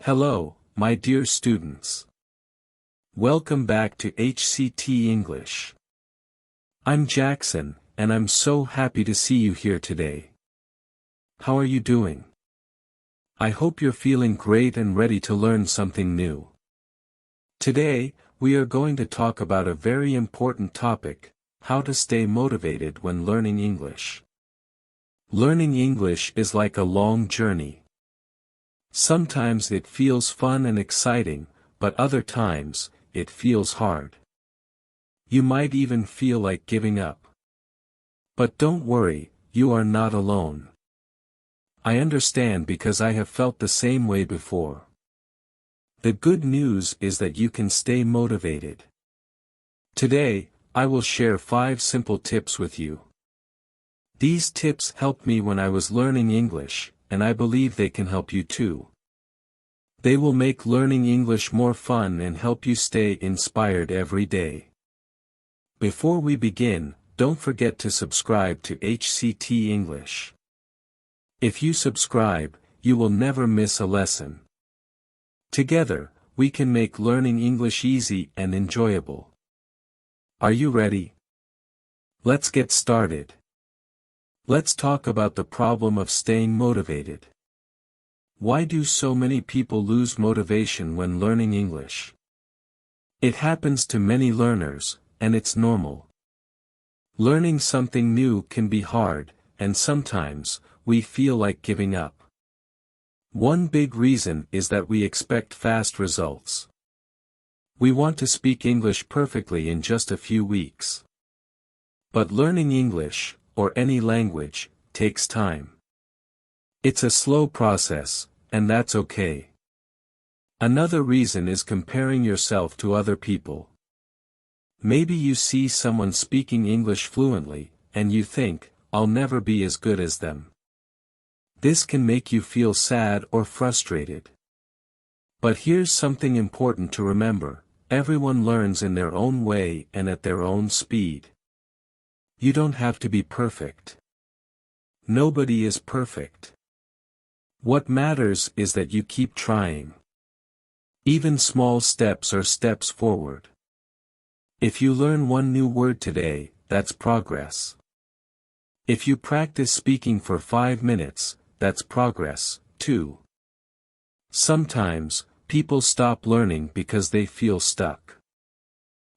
Hello, my dear students. Welcome back to HCT English. I'm Jackson, and I'm so happy to see you here today. How are you doing? I hope you're feeling great and ready to learn something new. Today, we are going to talk about a very important topic: how to stay motivated when learning English. Learning English is like a long journey. Sometimes it feels fun and exciting, but other times, it feels hard. You might even feel like giving up. But don't worry, you are not alone. I understand because I have felt the same way before. The good news is that you can stay motivated. Today, I will share 5 simple tips with you. These tips helped me when I was learning English, and I believe they can help you too. They will make learning English more fun and help you stay inspired every day. Before we begin, don't forget to subscribe to HCT English. If you subscribe, you will never miss a lesson. Together, we can make learning English easy and enjoyable. Are you ready? Let's get started. Let's talk about the problem of staying motivated. Why do so many people lose motivation when learning English? It happens to many learners, and it's normal. Learning something new can be hard, and sometimes, we feel like giving up. One big reason is that we expect fast results. We want to speak English perfectly in just a few weeks. But learning English, or any language, takes time. It's a slow process, and that's okay. Another reason is comparing yourself to other people. Maybe you see someone speaking English fluently, and you think, "I'll never be as good as them." This can make you feel sad or frustrated. But here's something important to remember: everyone learns in their own way and at their own speed. You don't have to be perfect. Nobody is perfect. What matters is that you keep trying. Even small steps are steps forward. If you learn one new word today, that's progress. If you practice speaking for 5 minutes, that's progress, too. Sometimes, people stop learning because they feel stuck.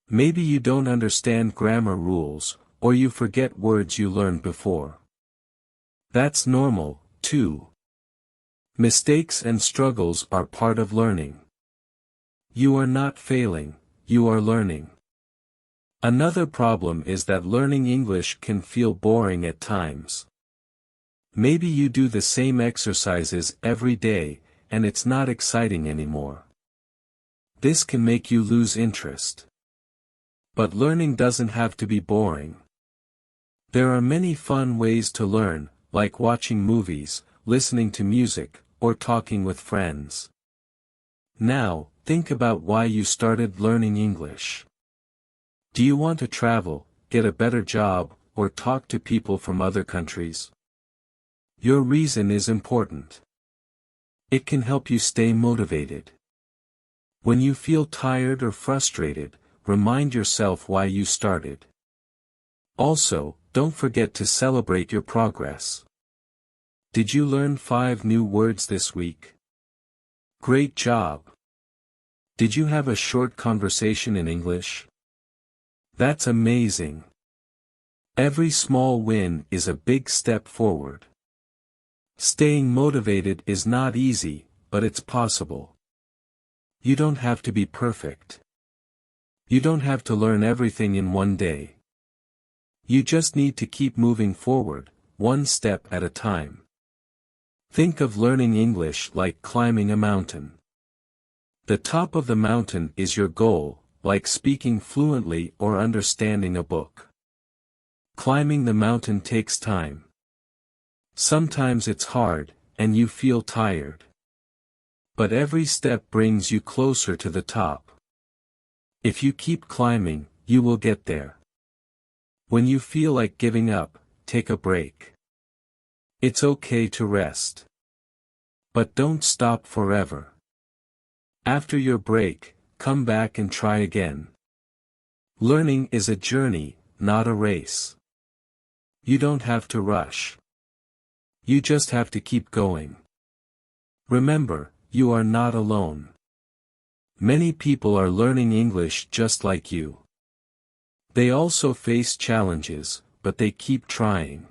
Maybe you don't understand grammar rules, or you forget words you learned before. That's normal, too. Mistakes and struggles are part of learning. You are not failing, you are learning. Another problem is that learning English can feel boring at times. Maybe you do the same exercises every day, and it's not exciting anymore. This can make you lose interest. But learning doesn't have to be boring. There are many fun ways to learn, like watching movies, listening to music, or talking with friends. Now, think about why you started learning English. Do you want to travel, get a better job, or talk to people from other countries? Your reason is important. It can help you stay motivated. When you feel tired or frustrated, remind yourself why you started. Also, don't forget to celebrate your progress. Did you learn 5 new words this week? Great job! Did you have a short conversation in English? That's amazing! Every small win is a big step forward. Staying motivated is not easy, but it's possible. You don't have to be perfect. You don't have to learn everything in one day. You just need to keep moving forward, one step at a time. Think of learning English like climbing a mountain. The top of the mountain is your goal, like speaking fluently or understanding a book. Climbing the mountain takes time. Sometimes it's hard, and you feel tired. But every step brings you closer to the top. If you keep climbing, you will get there. When you feel like giving up, take a break. It's okay to rest. But don't stop forever. After your break, come back and try again. Learning is a journey, not a race. You don't have to rush. You just have to keep going. Remember, you are not alone. Many people are learning English just like you. They also face challenges, but they keep trying.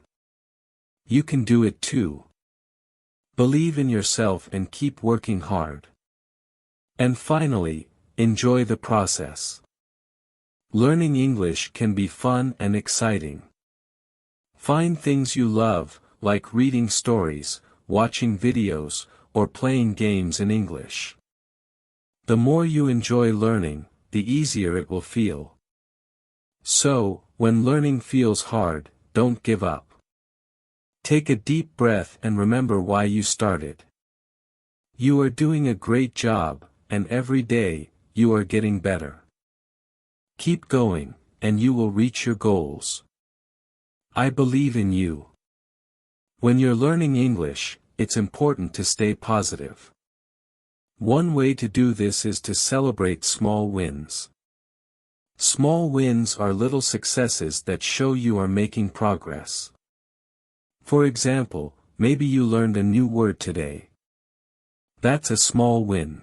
You can do it too. Believe in yourself and keep working hard. And finally, enjoy the process. Learning English can be fun and exciting. Find things you love, like reading stories, watching videos, or playing games in English. The more you enjoy learning, the easier it will feel. So, when learning feels hard, don't give up. Take a deep breath and remember why you started. You are doing a great job, and every day, you are getting better. Keep going, and you will reach your goals. I believe in you. When you're learning English, it's important to stay positive. One way to do this is to celebrate small wins. Small wins are little successes that show you are making progress. For example, maybe you learned a new word today. That's a small win.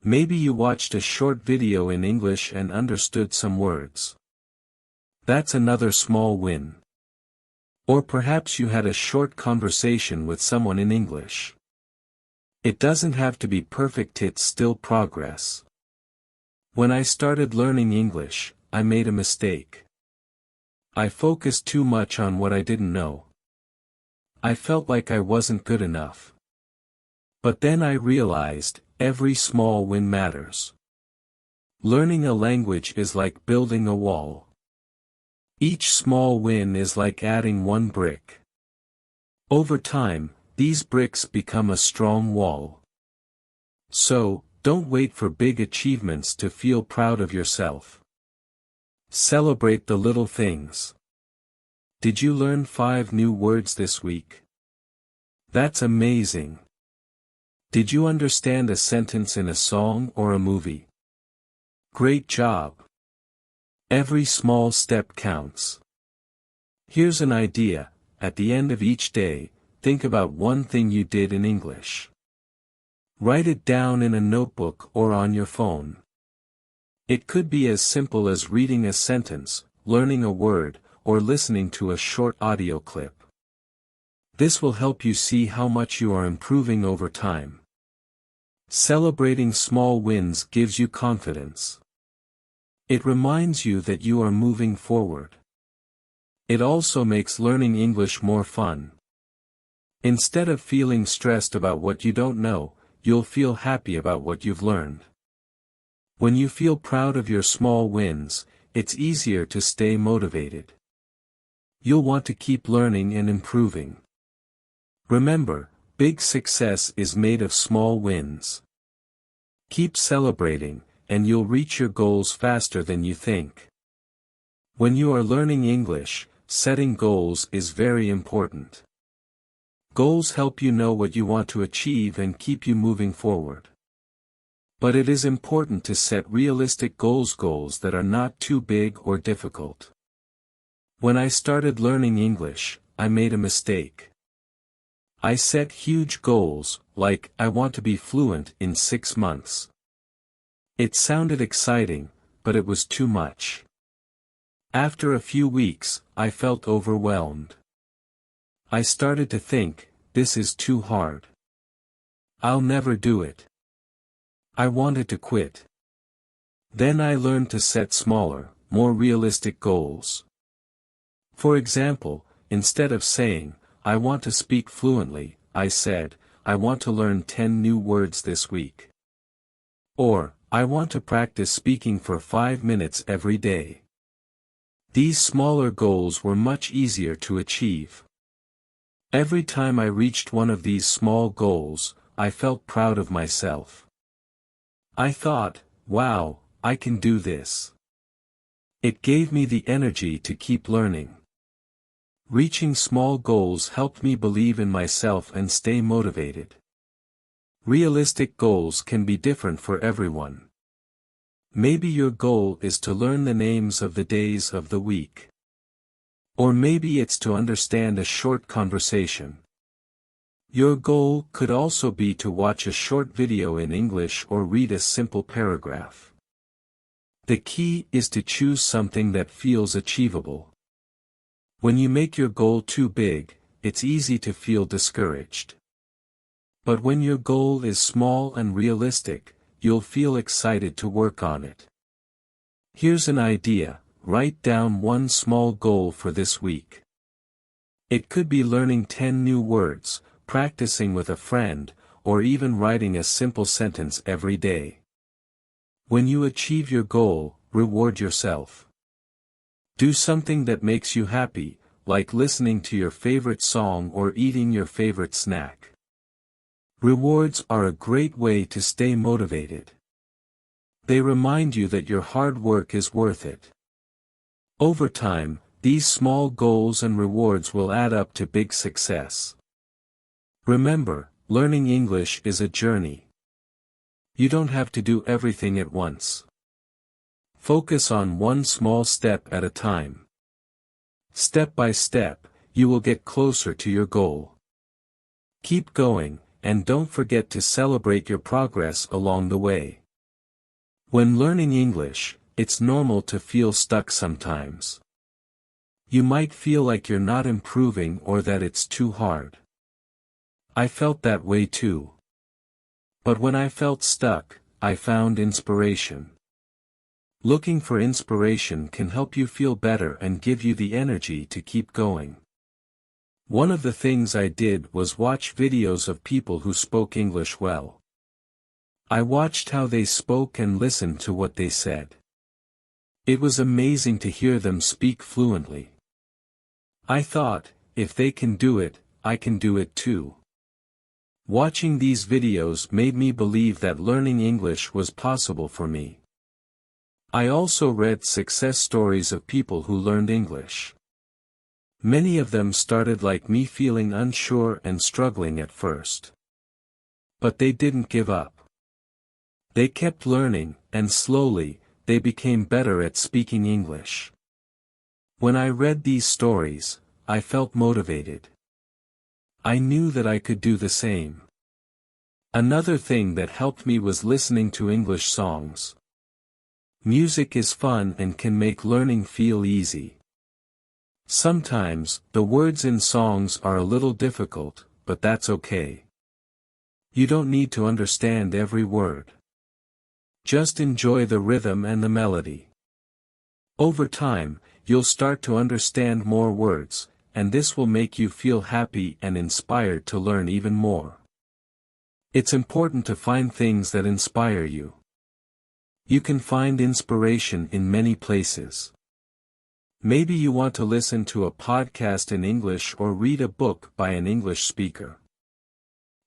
Maybe you watched a short video in English and understood some words. That's another small win. Or perhaps you had a short conversation with someone in English. It doesn't have to be perfect, it's still progress. When I started learning English, I made a mistake. I focused too much on what I didn't know. I felt like I wasn't good enough. But then I realized, every small win matters. Learning a language is like building a wall. Each small win is like adding one brick. Over time, these bricks become a strong wall. So, don't wait for big achievements to feel proud of yourself. Celebrate the little things. Did you learn 5 new words this week? That's amazing. Did you understand a sentence in a song or a movie? Great job. Every small step counts. Here's an idea: at the end of each day, think about one thing you did in English. Write it down in a notebook or on your phone. It could be as simple as reading a sentence, learning a word, or listening to a short audio clip. This will help you see how much you are improving over time. Celebrating small wins gives you confidence. It reminds you that you are moving forward. It also makes learning English more fun. Instead of feeling stressed about what you don't know, you'll feel happy about what you've learned. When you feel proud of your small wins, it's easier to stay motivated. You'll want to keep learning and improving. Remember, big success is made of small wins. Keep celebrating, and you'll reach your goals faster than you think. When you are learning English, setting goals is very important. Goals help you know what you want to achieve and keep you moving forward. But it is important to set realistic goals that are not too big or difficult. When I started learning English, I made a mistake. I set huge goals, like, I want to be fluent in 6 months. It sounded exciting, but it was too much. After a few weeks, I felt overwhelmed. I started to think, this is too hard. I'll never do it. I wanted to quit. Then I learned to set smaller, more realistic goals. For example, instead of saying, I want to speak fluently, I said, I want to learn 10 new words this week. Or, I want to practice speaking for 5 minutes every day. These smaller goals were much easier to achieve. Every time I reached one of these small goals, I felt proud of myself. I thought, wow, I can do this. It gave me the energy to keep learning. Reaching small goals helped me believe in myself and stay motivated. Realistic goals can be different for everyone. Maybe your goal is to learn the names of the days of the week. Or maybe it's to understand a short conversation. Your goal could also be to watch a short video in English or read a simple paragraph. The key is to choose something that feels achievable. When you make your goal too big, it's easy to feel discouraged. But when your goal is small and realistic, you'll feel excited to work on it. Here's an idea: write down one small goal for this week. It could be learning 10 new words, practicing with a friend, or even writing a simple sentence every day. When you achieve your goal, reward yourself. Do something that makes you happy, like listening to your favorite song or eating your favorite snack. Rewards are a great way to stay motivated. They remind you that your hard work is worth it. Over time, these small goals and rewards will add up to big success. Remember, learning English is a journey. You don't have to do everything at once. Focus on one small step at a time. Step by step, you will get closer to your goal. Keep going, and don't forget to celebrate your progress along the way. When learning English, it's normal to feel stuck sometimes. You might feel like you're not improving or that it's too hard. I felt that way too. But when I felt stuck, I found inspiration. Looking for inspiration can help you feel better and give you the energy to keep going. One of the things I did was watch videos of people who spoke English well. I watched how they spoke and listened to what they said. It was amazing to hear them speak fluently. I thought, if they can do it, I can do it too. Watching these videos made me believe that learning English was possible for me. I also read success stories of people who learned English. Many of them started like me, feeling unsure and struggling at first. But they didn't give up. They kept learning, and slowly, they became better at speaking English. When I read these stories, I felt motivated. I knew that I could do the same. Another thing that helped me was listening to English songs. Music is fun and can make learning feel easy. Sometimes, the words in songs are a little difficult, but that's okay. You don't need to understand every word. Just enjoy the rhythm and the melody. Over time, you'll start to understand more words, and this will make you feel happy and inspired to learn even more. It's important to find things that inspire you. You can find inspiration in many places. Maybe you want to listen to a podcast in English or read a book by an English speaker.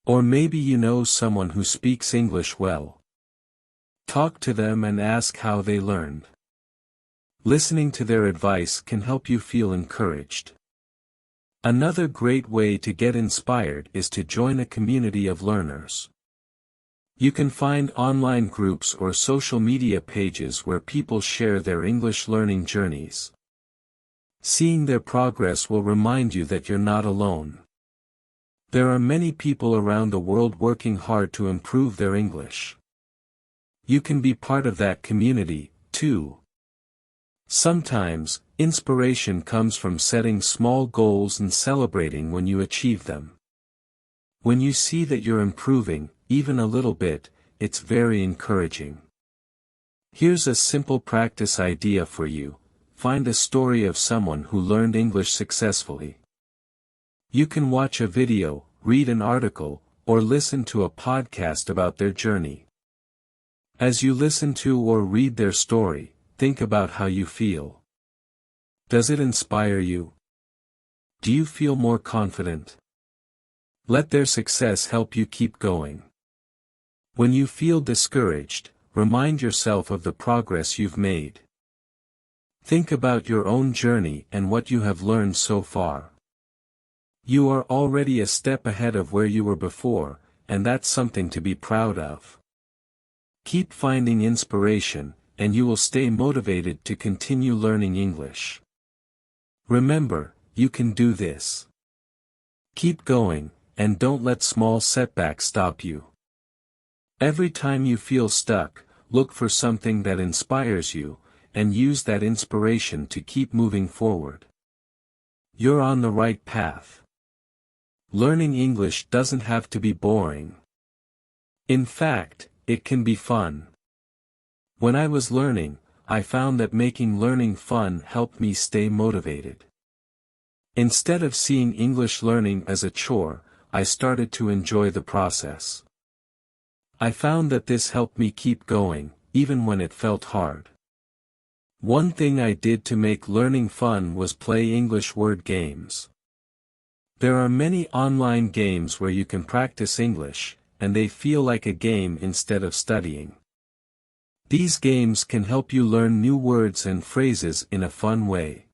Or maybe you know someone who speaks English well. Talk to them and ask how they learned. Listening to their advice can help you feel encouraged. Another great way to get inspired is to join a community of learners. You can find online groups or social media pages where people share their English learning journeys. Seeing their progress will remind you that you're not alone. There are many people around the world working hard to improve their English. You can be part of that community, too. Sometimes, inspiration comes from setting small goals and celebrating when you achieve them. When you see that you're improving, even a little bit, it's very encouraging. Here's a simple practice idea for you: find a story of someone who learned English successfully. You can watch a video, read an article, or listen to a podcast about their journey. As you listen to or read their story, think about how you feel. Does it inspire you? Do you feel more confident? Let their success help you keep going. When you feel discouraged, remind yourself of the progress you've made. Think about your own journey and what you have learned so far. You are already a step ahead of where you were before, and that's something to be proud of. Keep finding inspiration, and you will stay motivated to continue learning English. Remember, you can do this. Keep going, and don't let small setbacks stop you. Every time you feel stuck, look for something that inspires you, and use that inspiration to keep moving forward. You're on the right path. Learning English doesn't have to be boring. In fact, it can be fun. When I was learning, I found that making learning fun helped me stay motivated. Instead of seeing English learning as a chore, I started to enjoy the process. I found that this helped me keep going, even when it felt hard. One thing I did to make learning fun was play English word games. There are many online games where you can practice English, and they feel like a game instead of studying. These games can help you learn new words and phrases in a fun way.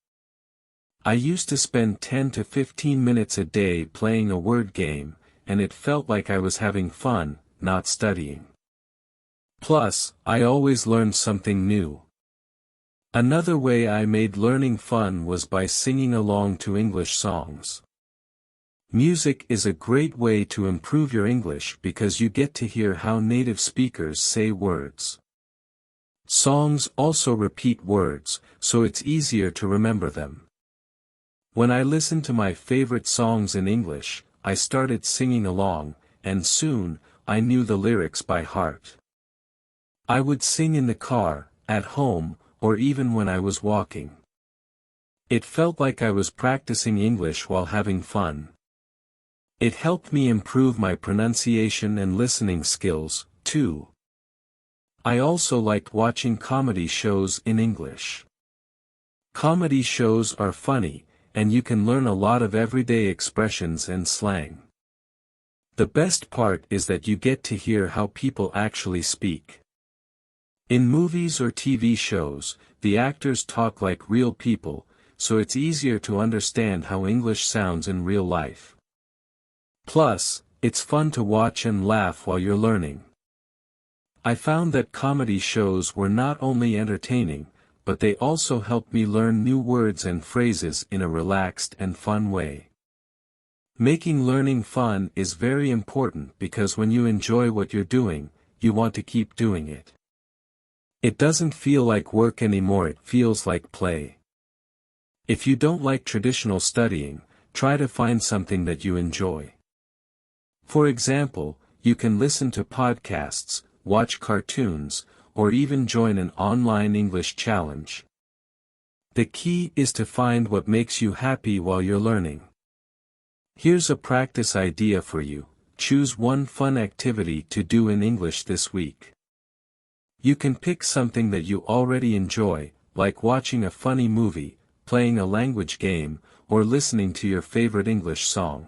I used to spend 10 to 15 minutes a day playing a word game, and it felt like I was having fun, not studying. Plus, I always learned something new. Another way I made learning fun was by singing along to English songs. Music is a great way to improve your English because you get to hear how native speakers say words. Songs also repeat words, so it's easier to remember them. When I listened to my favorite songs in English, I started singing along, and soon, I knew the lyrics by heart. I would sing in the car, at home, or even when I was walking. It felt like I was practicing English while having fun. It helped me improve my pronunciation and listening skills, too. I also liked watching comedy shows in English. Comedy shows are funny, and you can learn a lot of everyday expressions and slang. The best part is that you get to hear how people actually speak. In movies or TV shows, the actors talk like real people, so it's easier to understand how English sounds in real life. Plus, it's fun to watch and laugh while you're learning. I found that comedy shows were not only entertaining, but they also helped me learn new words and phrases in a relaxed and fun way. Making learning fun is very important because when you enjoy what you're doing, you want to keep doing it. It doesn't feel like work anymore, it feels like play. If you don't like traditional studying, try to find something that you enjoy. For example, you can listen to podcasts, watch cartoons, or even join an online English challenge. The key is to find what makes you happy while you're learning. Here's a practice idea for you: choose one fun activity to do in English this week. You can pick something that you already enjoy, like watching a funny movie, playing a language game, or listening to your favorite English song.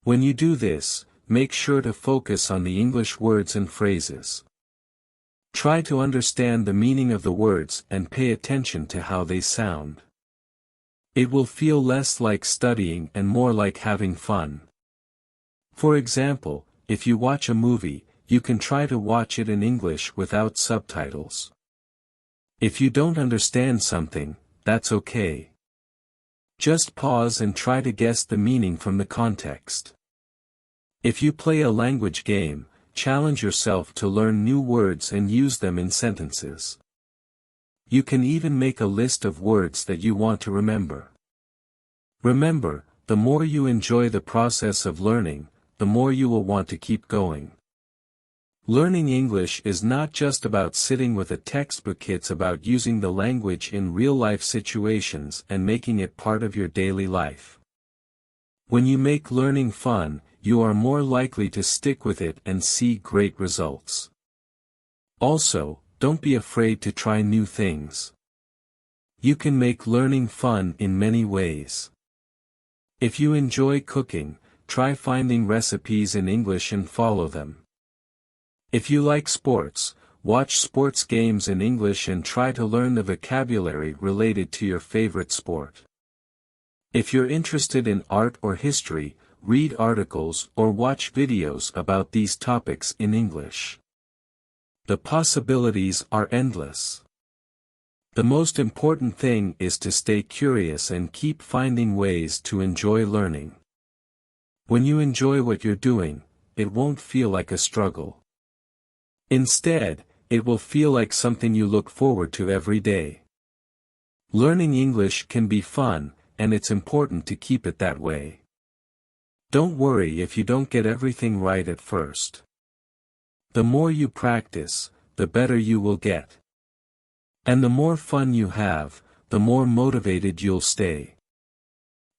When you do this, make sure to focus on the English words and phrases. Try to understand the meaning of the words and pay attention to how they sound. It will feel less like studying and more like having fun. For example, if you watch a movie, you can try to watch it in English without subtitles. If you don't understand something, that's okay. Just pause and try to guess the meaning from the context. If you play a language game, challenge yourself to learn new words and use them in sentences. You can even make a list of words that you want to remember. Remember, the more you enjoy the process of learning, the more you will want to keep going. Learning English is not just about sitting with a textbook, it's about using the language in real-life situations and making it part of your daily life. When you make learning fun, you are more likely to stick with it and see great results. Also, don't be afraid to try new things. You can make learning fun in many ways. If you enjoy cooking, try finding recipes in English and follow them. If you like sports, watch sports games in English and try to learn the vocabulary related to your favorite sport. If you're interested in art or history, read articles or watch videos about these topics in English. The possibilities are endless. The most important thing is to stay curious and keep finding ways to enjoy learning. When you enjoy what you're doing, it won't feel like a struggle. Instead, it will feel like something you look forward to every day. Learning English can be fun, and it's important to keep it that way. Don't worry if you don't get everything right at first. The more you practice, the better you will get. And the more fun you have, the more motivated you'll stay.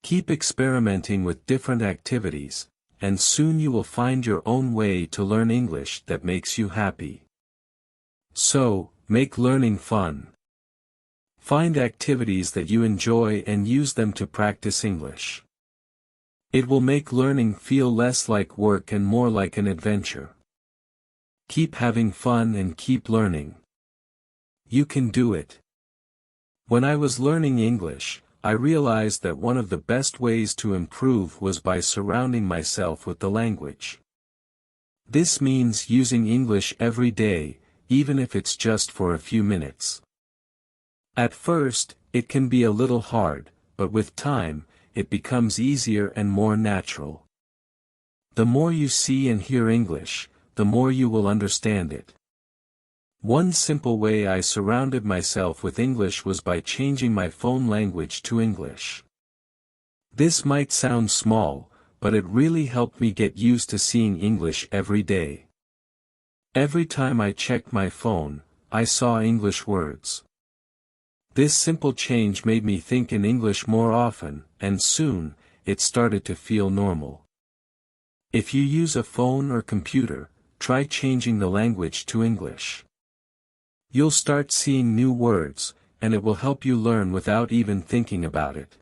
Keep experimenting with different activities, and soon you will find your own way to learn English that makes you happy. So, make learning fun. Find activities that you enjoy and use them to practice English. It will make learning feel less like work and more like an adventure. Keep having fun and keep learning. You can do it. When I was learning English, I realized that one of the best ways to improve was by surrounding myself with the language. This means using English every day, even if it's just for a few minutes. At first, it can be a little hard, but with time, it becomes easier and more natural. The more you see and hear English, the more you will understand it. One simple way I surrounded myself with English was by changing my phone language to English. This might sound small, but it really helped me get used to seeing English every day. Every time I checked my phone, I saw English words. This simple change made me think in English more often, and soon, it started to feel normal. If you use a phone or computer, try changing the language to English. You'll start seeing new words, and it will help you learn without even thinking about it.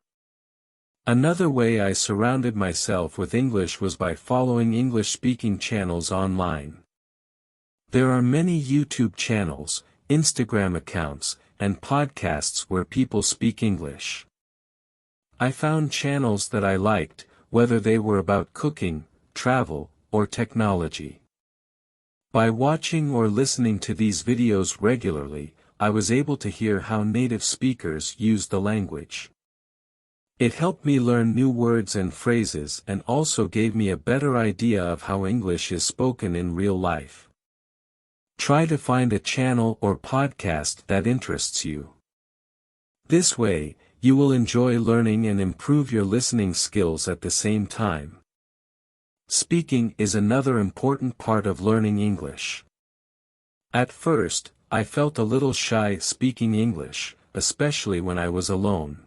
Another way I surrounded myself with English was by following English-speaking channels online. There are many YouTube channels, Instagram accounts, and podcasts where people speak English. I found channels that I liked, whether they were about cooking, travel, or technology. By watching or listening to these videos regularly, I was able to hear how native speakers use the language. It helped me learn new words and phrases and also gave me a better idea of how English is spoken in real life. Try to find a channel or podcast that interests you. This way, you will enjoy learning and improve your listening skills at the same time. Speaking is another important part of learning English. At first, I felt a little shy speaking English, especially when I was alone.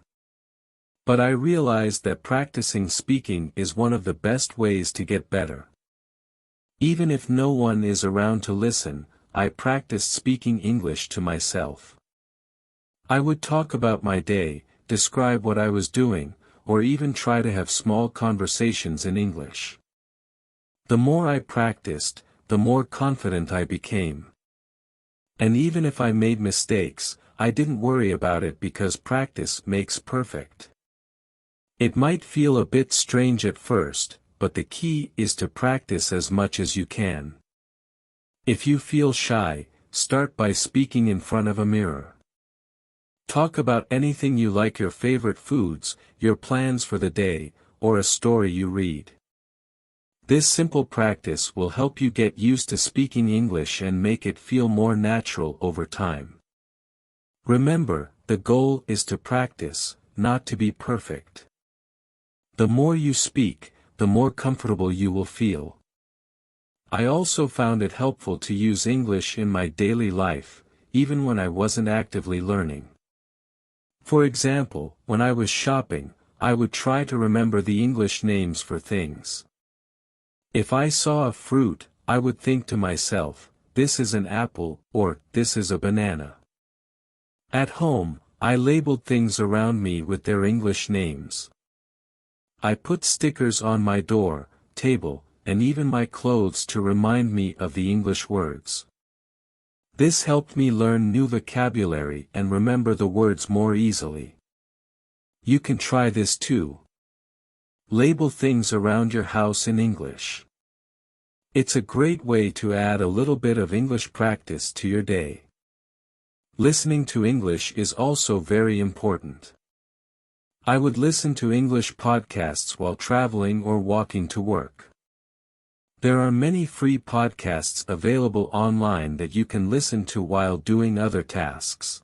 But I realized that practicing speaking is one of the best ways to get better. Even if no one is around to listen, I practiced speaking English to myself. I would talk about my day, describe what I was doing, or even try to have small conversations in English. The more I practiced, the more confident I became. And even if I made mistakes, I didn't worry about it because practice makes perfect. It might feel a bit strange at first, but the key is to practice as much as you can. If you feel shy, start by speaking in front of a mirror. Talk about anything you like, your favorite foods, your plans for the day, or a story you read. This simple practice will help you get used to speaking English and make it feel more natural over time. Remember, the goal is to practice, not to be perfect. The more you speak, the more comfortable you will feel. I also found it helpful to use English in my daily life, even when I wasn't actively learning. For example, when I was shopping, I would try to remember the English names for things. If I saw a fruit, I would think to myself, this is an apple, or this is a banana. At home, I labeled things around me with their English names. I put stickers on my door, table, and even my clothes to remind me of the English words. This helped me learn new vocabulary and remember the words more easily. You can try this too. Label things around your house in English. It's a great way to add a little bit of English practice to your day. Listening to English is also very important. I would listen to English podcasts while traveling or walking to work. There are many free podcasts available online that you can listen to while doing other tasks.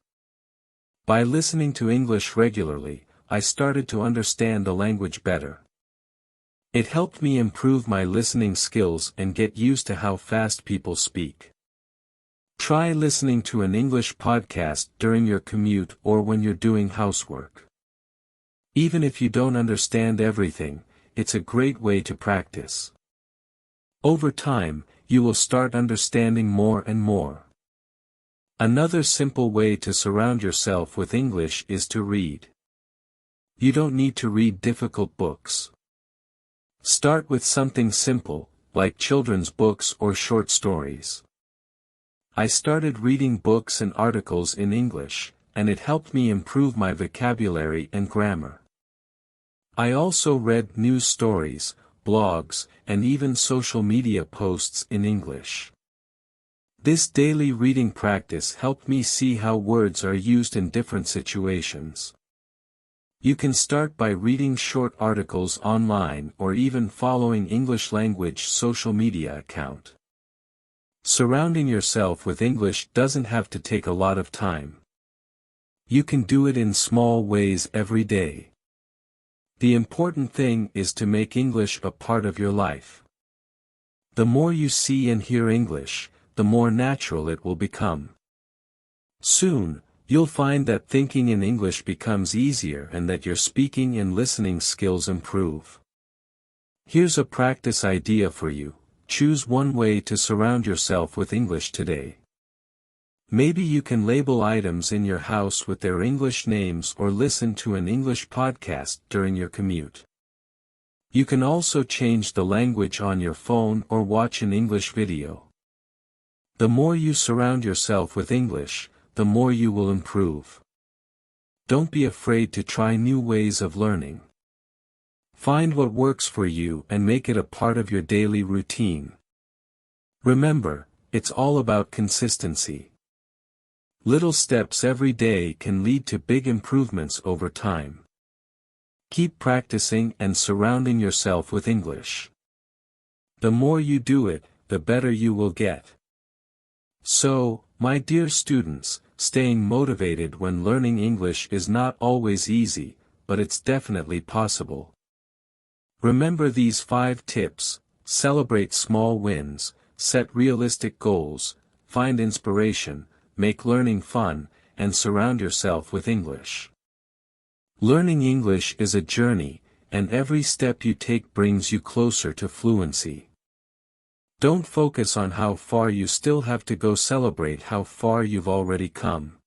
By listening to English regularly, I started to understand the language better. It helped me improve my listening skills and get used to how fast people speak. Try listening to an English podcast during your commute or when you're doing housework. Even if you don't understand everything, it's a great way to practice. Over time, you will start understanding more and more. Another simple way to surround yourself with English is to read. You don't need to read difficult books. Start with something simple, like children's books or short stories. I started reading books and articles in English, and it helped me improve my vocabulary and grammar. I also read news stories, blogs, and even social media posts in English. This daily reading practice helped me see how words are used in different situations. You can start by reading short articles online or even following English language social media account. Surrounding yourself with English doesn't have to take a lot of time. You can do it in small ways every day. The important thing is to make English a part of your life. The more you see and hear English, the more natural it will become. Soon, you'll find that thinking in English becomes easier and that your speaking and listening skills improve. Here's a practice idea for you: choose one way to surround yourself with English today. Maybe you can label items in your house with their English names or listen to an English podcast during your commute. You can also change the language on your phone or watch an English video. The more you surround yourself with English, the more you will improve. Don't be afraid to try new ways of learning. Find what works for you and make it a part of your daily routine. Remember, it's all about consistency. Little steps every day can lead to big improvements over time. Keep practicing and surrounding yourself with English. The more you do it, the better you will get. So, my dear students, staying motivated when learning English is not always easy, but it's definitely possible. Remember these 5 tips: celebrate small wins, set realistic goals, find inspiration, make learning fun, and surround yourself with English. Learning English is a journey, and every step you take brings you closer to fluency. Don't focus on how far you still have to go, celebrate how far you've already come.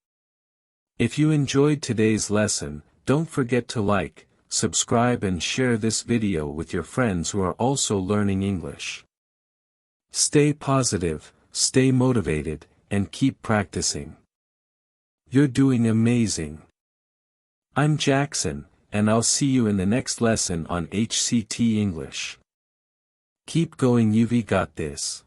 If you enjoyed today's lesson, don't forget to like, subscribe and share this video with your friends who are also learning English. Stay positive, stay motivated, and keep practicing. You're doing amazing. I'm Jackson, and I'll see you in the next lesson on HCT English. Keep going, you've got this.